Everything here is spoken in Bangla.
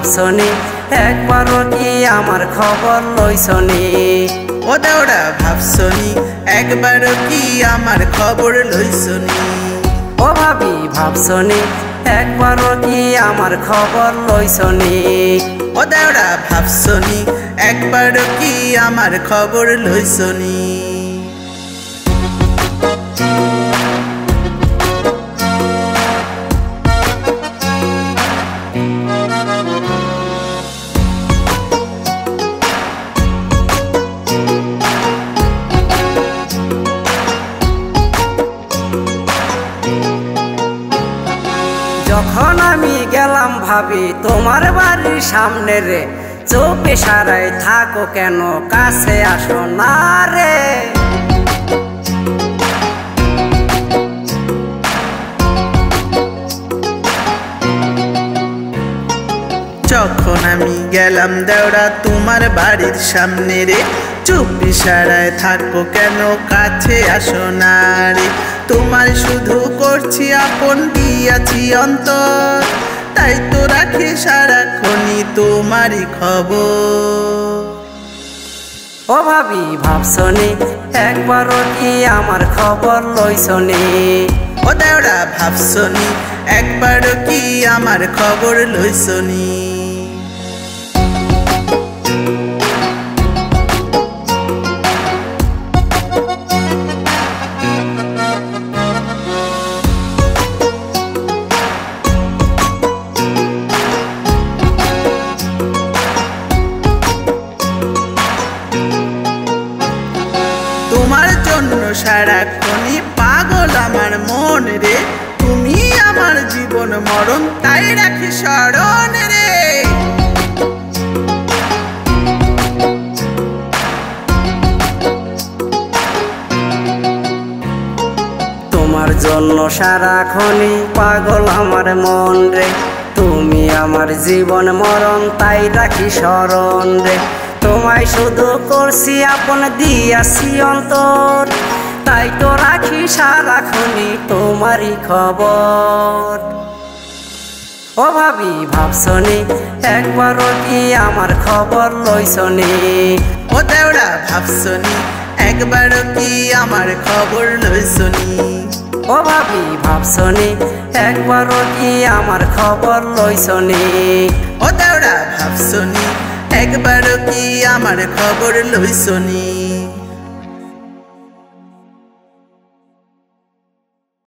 ভাবছনি একবারও কি আমার খবর লইছনি? ও দেওড়া ভাবছনি একবারও কি আমার খবর লইছনি? ও ভাবি ভাবছনি একবারও কি আমার খবর লইছনি? ও দেওড়া ভাবছনি একবারও কি আমার খবর লইছনি? যখন আমি গেলাম ভাবি তোমার বাড়ির সামনে রে, চোখে সারাই থাকো কেন কাছে আসো না রে? যখন আমি গেলাম দেওড়া তোমার বাড়ির সামনে রে, চুপ ইশারায় থাকো কেন কাছে আসো না রে? তোমার শুধু করছি আপন দিয়াছি অন্তর, তাই তো রাখি সারাক্ষণই তোমারই খবর। ও ভাবি ভাবছনি একবারও কি আমার খবর লইছনি? ও দেওড়া ভাবছনি একবারও কি আমার খবর লইছনি? তোমার জন্য সারাক্ষণই পাগল আমার মন রে, তুমি আমার জীবন মরণ তাই রাখি স্মরণ রে। তোমার জন্য সারাক্ষণই পাগল আমার মন রে, তুমি আমার জীবন মরণ তাই রাখি স্মরণ রে। তোমায় শুধু করছি আপন দিয়াছি অন্তর, তাই তো রাখি সারাক্ষণই তোমারই খবর। ও ভাবি ভাবছনি একবারও কি আমার খবর লইছনি? ও দেওড়া ভাবছনি একবারও কি আমার খবর লইছনি? ও ভাবি ভাবছনি একবারও কি আমার খবর লইছনি? ও দেওড়া ভাবছনি একবারও কি আমার খবর লইছনি?